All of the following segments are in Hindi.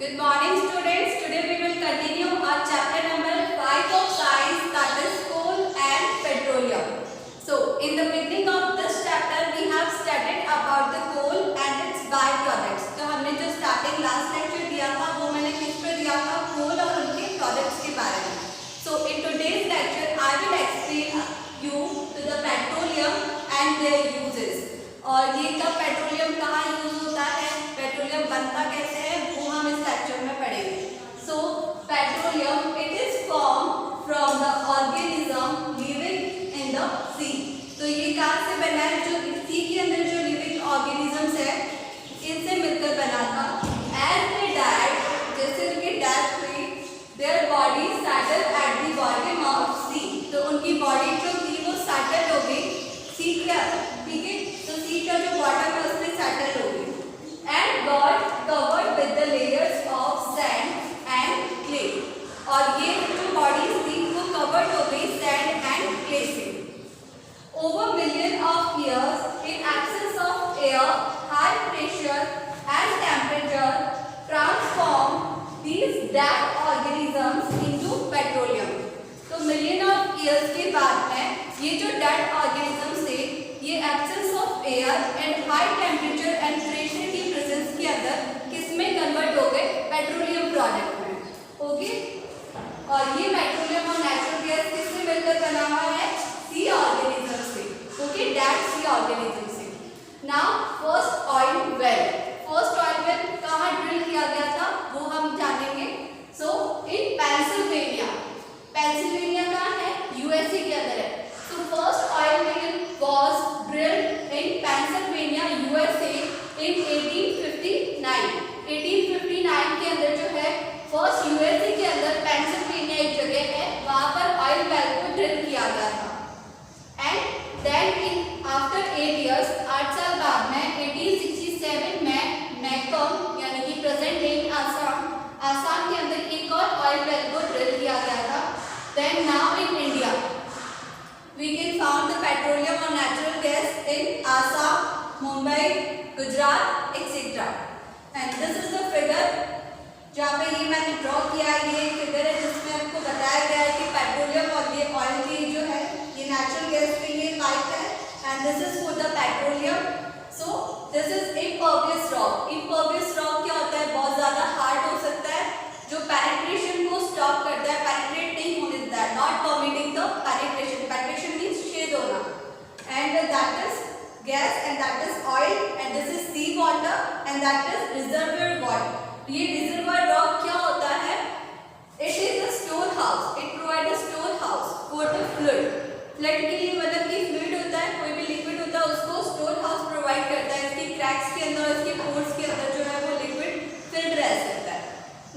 Good morning students. Today we will continue our chapter number 5 of science, that is coal and petroleum. So in the beginning of this chapter we have studied about the coal and its byproducts. तो हमने जो starting last lecture दिया था वो मैंने किस पे दिया था, coal और उनके products के बारे में. So in today's lecture I will explain you to the petroleum and their uses. और ये कब पेट्रोलियम कहाँ यूज होता है, पेट्रोलियम बनता कैसे है, वो हम इस लेक्चर में पढ़ेंगे. So petroleum it is form from the organism living in the sea. तो ये कहाँ से बना है, जो सी के अंदर जो लिविंग ऑर्गेनिजम्स है इनसे मिलकर बना था. एज दे डाइड, जैसे उनकी डेथ हुई, their body settle at the bottom of sea. तो उनकी बॉडी जो थी वो सेटल हो गई सी के, ठीक है, तो सी का जो बॉटम है उसमें सेटल हो गई. And got covered with the layers of sand and clay. और ये जो बॉडीज थी वो कवर्ड हो गई सैंड एंड क्ले से. Over million of years in absence of air, high pressure and temperature transform these dead organisms into petroleum. तो मिलियन ऑफ ईयर्स के बाद में ये जो डेड ऑर्गेनिजम्स थे ये absence of air and high temperature and pressure की प्रेजेंस के अंदर किसमें कन्वर्ट हो गए, पेट्रोलियम प्रोडक्ट में. ओके, और ये पेट्रोलियम और नेचुरल गैस किससे मिलकर बना हुआ है, सी ऑर्गेनिज्म से. ओके, डेड सी ऑर्गेनिज्म से. Now first oil well. First oil well कहाँ ड्रिल किया गया था वो हम जानेंगे. सो इन पेंसिल्वेनिया. पेंसिल्वेनिया कहाँ है, यूएसए के अंदर है. So first oil well was drilled in Pennsylvania, USA in 1859. 1859 के अंदर जो है फर्स्ट यूएसए के अंदर पेंसिल्वेनिया एक जगह है, वहाँ पर ऑयल वेल को ड्रिल किया गया था. And then in after 8 years, 8 साल बाद में 1867 में मैकम यानी कि प्रेजेंट डे आसाम के अंदर एक और ऑयल वेल को ड्रिल किया गया था. Then now in India we can found the petroleum or natural gas in Assam, Mumbai, Gujarat, etc. And this is the figure जहाँ पे ये मैंने ड्रॉ किया है. ये फिगर है जिसमें आपको बताया गया है कि पेट्रोलियम और ये ऑयल की जो है ये नेचुरल गैस के लिए पाइप है. And this is for the petroleum. So this is impervious rock. Impervious rock क्या होता है, बहुत ज़्यादा हार्ड हो सकता है, जो पेनिट्रेशन को स्टॉप करता है, पेनिट्रेट नहीं होने देता है, not permitting the penetration. Penetration means छेद होना. And that is gas and that is oil and this is sea water and that is reservoir water. ये रिजर्वोयर रॉक क्या होता है, it is a store house. It provide a store house for the fluid. Flood के लिए मतलब कि फ्लूइड होता है, कोई भी लिक्विड होता है उसको स्टोर हाउस प्रोवाइड करता है. इसकी क्रैक्स के अंदर, इसके पोर्स के अंदर जो है वो लिक्विड फिल्ड रह सकता है.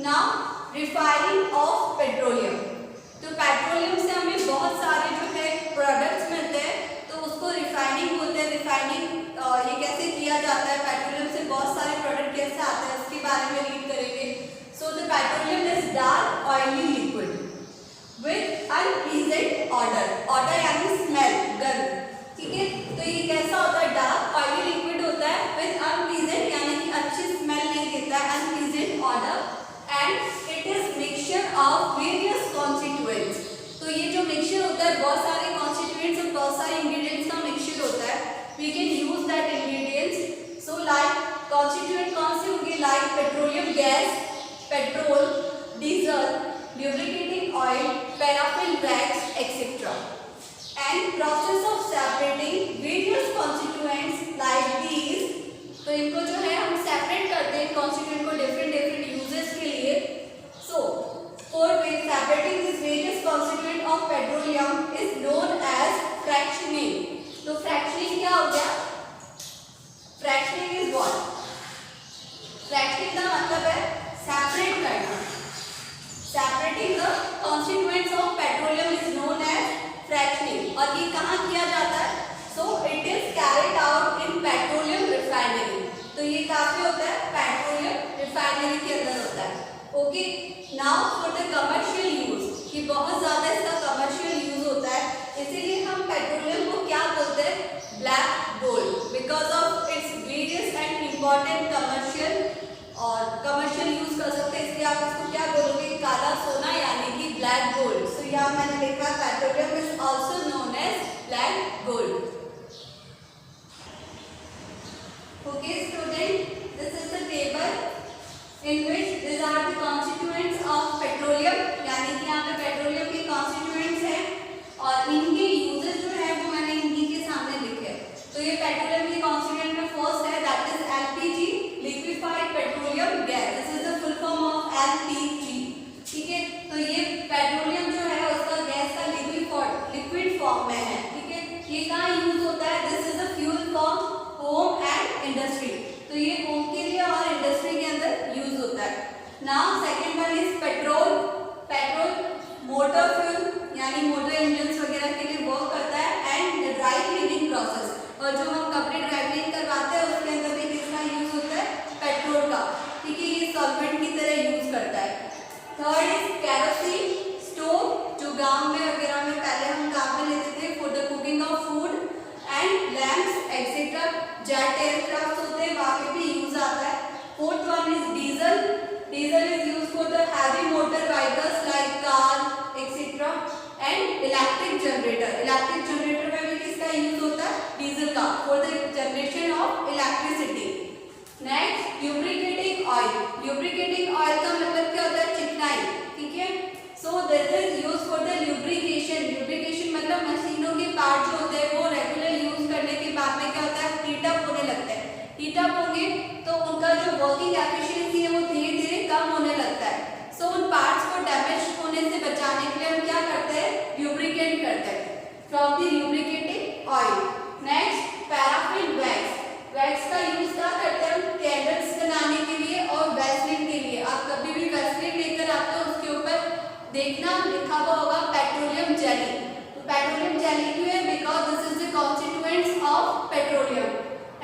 Now refining of petroleum. तो पेट्रोलियम से हमें बहुत सारे जो है प्रोडक्ट्स मिलते हैं, तो उसको रिफाइनिंग बोलते हैं. रिफाइनिंग ये कैसे किया जाता है, पेट्रोलियम से बहुत सारे प्रोडक्ट कैसे आते हैं उसके बारे में रीड करेंगे. So the petroleum is dark oily liquid with unpleasant order. Order यानी स्मेल, गंध, ठीक है. तो ये कैसा होता है, डार्क ऑयली लिक्विड होता है विद अनप्लीजेंट यानी कि अच्छी स्मेल नहीं देता है, unpleasant order. And it is mixture of various constituents. तो ये जो मिक्सचर होता है बहुत सारे कॉन्स्टिट्यूएंट्स और बहुत सारे इंग्रेडिएंट्स का मिक्सचर होता है. We can use that ingredients. So like constituent कौन से होंगे, like petroleum gas, petrol, diesel, lubricating oil, paraffin wax, etc. And process of separating various constituents like these. तो इनको जो है हम सेपरेट करते हैं कॉन्स्टिट्यूएंट को डिफरेंट डिफरेंट यूजेस के लिए. So for separating these various constituent of petroleum is known as fractioning. तो fractioning क्या हो गया, fractioning is what? fractioning का मतलब है सेपरेट करना. Separating the constituents of petroleum is known as fractioning. और ये कहाँ किया जाता है, so it is carried out in petroleum refinery. तो ये काफी होता है पेट्रोलियम रिफाइनरी के अंदर होता है. Okay, now for the commercial use. कि बहुत ज्यादा इसका कमर्शियल यूज होता है, इसीलिए हम पेट्रोलियम को क्या बोलते हैं, black gold, because of its various and important commercial और कमर्शियल यूज कर सकते हैं. Now second one is petrol. Petrol motor fuel यानी मोटर इंजन वगैरह के लिए वर्क करता है. एंड ड्राई क्लीनिंग प्रोसेस, और जो हम कपड़े ड्राई क्लीन करवाते हैं उसके अंदर भी किसका यूज होता है, पेट्रोल का. ठीक है, ये सॉल्वेंट की तरह यूज करता है. थर्ड इज कैरोसिन स्टोव, जो गांव में वगैरह में पहले हम काम में लेते थे for the cooking of food. And lamps etcetera, jet aircraft होते हैं वहाँ पे भी यूज आता है. Fourth one is diesel. Diesel is use for the heavy motor vehicles like car etcetera. And electric generator, electric generator में भी किसका यूज होता है, डीजल का, for the generation of electricity. Next lubricating oil. Lubricating oil का मतलब क्या होता है, चिकनाई. ठीक है, सो this is use for the lubrication. Lubrication मतलब मशीनों के पार्ट जो होते हैं वो रेगुलर यूज करने के बाद में क्या होता है, हीट अप होने लगता है. हीट अप होंगे तो उनका जो वर्किंग एफिशिएंसी है वो धीरे धीरे कम होने लगता है. सो उन पार्ट्स को डैमेज होने से बचाने के लिए हम क्या करते हैं, ल्यूब्रिकेट करते हैं from the lubricating oil. Next paraffin wax. Wax का यूज क्या करते हैं हम, कैंडल्स बनाने के लिए और वैसलीन के लिए. आप कभी भी वैसलीन लेकर आते हो उसके ऊपर देखना लिखा हुआ होगा पेट्रोलियम जेली. तो पेट्रोलियम जेली क्यों है, because this is the constituents of petroleum.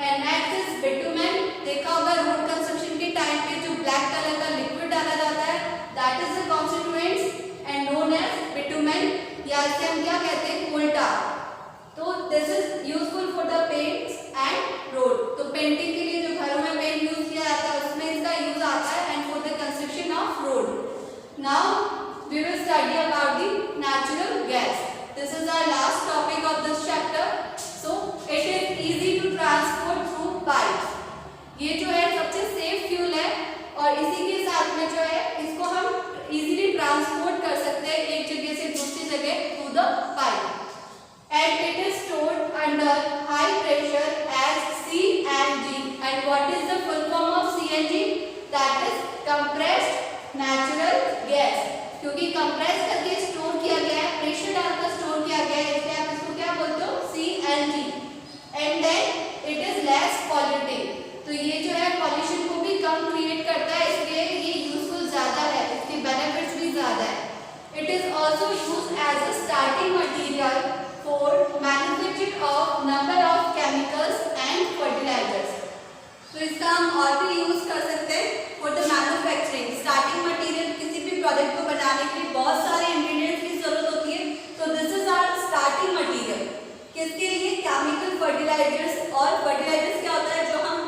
And next is bitumen. देखा होगा रोड कंस्ट्रक्शन के टाइम पे जो ब्लैक कलर का लिक्विड डाला जाता है, that is the constituents and known as bitumen, या इसे हम क्या कहते हैं, कोल tar. तो this is useful for the paints and road. तो पेंटिंग के लिए जो घरों में पेंट यूज किया जाता है उसमें इसका यूज आता है, and for the construction of road. Now we will study about the natural gas. This is our last topic of this chapter. So it is easy to transport through pipes. ये जो है सबसे सेफ फ्यूल है, और इसी के साथ में जो है इसको हम इजीली ट्रांसपोर्ट कर सकते हैं एक जगह से दूसरी जगह through the pipe. And it is stored under high pressure as CNG. And what is the full form of CNG? That is compressed natural gas. क्योंकि कंप्रेस करके स्टोर किया गया है, प्रेशर डालकर स्टोर किया गया है, इसलिए आप इसको क्या बोलते हो, CNG. And then it is less polluting. तो ये जो है पॉल्यूशन को भी कम क्रिएट करता है, इसलिए ये यूजफुल ज्यादा है, इसके बेनिफिट्स भी ज्यादा है. It is also used as a starting material for manufacture of number of chemicals and fertilizers. तो इसका हम और भी यूज कर सकते हैं for the manufacturing. Starting material, किसी भी प्रोडक्ट को बनाने के लिए बहुत सारे इंग्रेडिएंट्स की जरूरत होती है. तो this is our starting material. किसके लिए, केमिकल फर्टिलाइजर्स. और फर्टिलाइजर्स क्या होता है, जो हम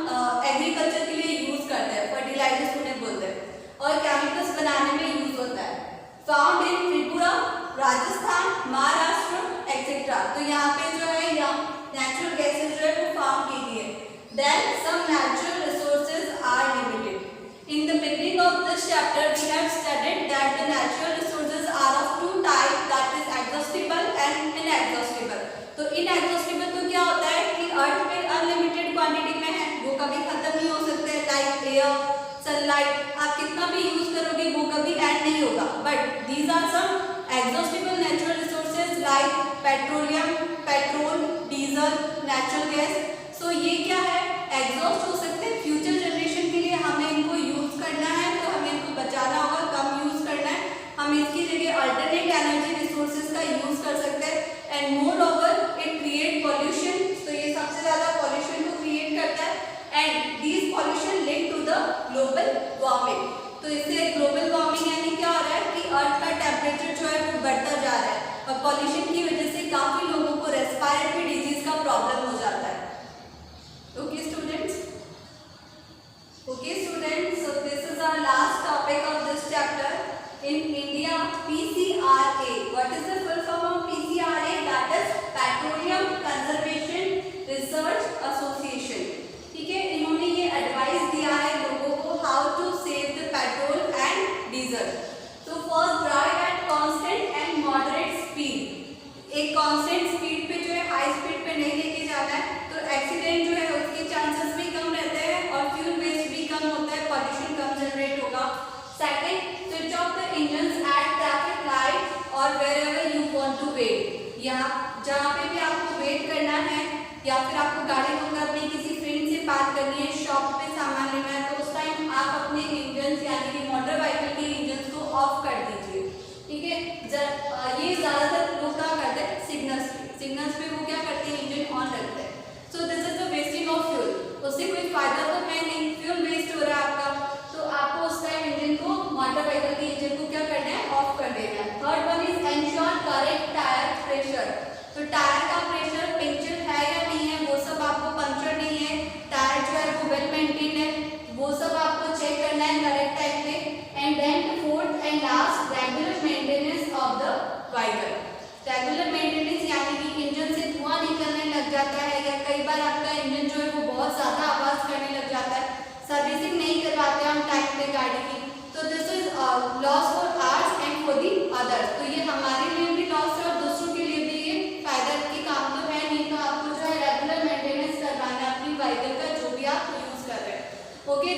एग्रीकल्चर के लिए यूज करते हैं, फर्टिलाइजर्स उन्हें बोलते हैं, और केमिकल्स बनाने में यूज होता है. Found in Tripura, Rajasthan, Maharashtra etcetera. तो यहाँ पे जो है नेचुरल गैसेज जो है वो फाउंड की गई है. Then some natural resources are limited. In the beginning of this chapter we have studied that the natural resources are of two type, that is exhaustible and inexhaustible. तो इनएग्जॉस्टिबल तो क्या होता है कि अर्थ पे अनलिमिटेड क्वांटिटी में है, वो कभी खत्म नहीं हो सकते, लाइक एयर, सनलाइट, आप कितना भी यूज करोगे वो कभी एंड नहीं होगा. But these are some exhaustible natural resources like petroleum, petrol, diesel, natural gas. So ये क्या है, एग्जॉस्ट हो सकते हैं. फ्यूचर जनरेशन के लिए हमें इनको यूज करना है, तो हमें इनको बचाना होगा, कम यूज करना है. हम इसकी जगह अल्टरनेट एनर्जी रिसोर्सेज का यूज कर सकते हैं. And moreover it create pollution. तो ये सबसे ज्यादा पॉल्यूशन को क्रिएट करता है. And these pollution link to the global warming. तो इससे ग्लोबल वार्मिंग यानी क्या हो रहा है कि अर्थ का टेम्परेचर जो है वो बढ़ता जा रहा है, और पॉल्यूशन की वजह से काफी लोगों को रेस्पिरेटरी डिजीज का प्रॉब्लम हो जाता है. Okay students, so this is our last topic of this chapter. In India PCRA. What is the full form of PCRA? That is petroleum conservation research association. ठीक है, इन्होंने ये एडवाइस दिया है लोगों को how to save the petrol and diesel. तो first, drive at constant and moderate speed. एक कांस्टेंट स्पीड पे जो है, हाई स्पीड पे नहीं लेके जाना है, तो एक्सीडेंट जो है उसके चांसेस भी कम रहते हैं, और फ्यूल वेस्ट भी कम होता है, पॉल्यूशन कम जनरेट होगा. Second, switch off the engines at traffic light और wherever you want to wait. यहाँ जहाँ पे भी आपको वेट करना है, या फिर आपको गाड़ी रोक कर अपनी किसी फ्रेंड से बात करनी है, शॉप पे सामान लेना है, तो उस टाइम आप अपने इंजन्स यानी कि motor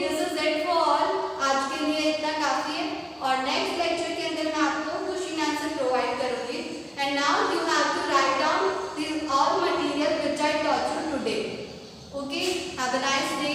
this is it for all. आज के लिए इतना काफी है और नेक्स्ट लेक्चर के अंदर मैं आपको क्वेश्चन आंसर प्रोवाइड करूंगी. And now you have to write down this all material which I taught you today. Okay, have a nice day.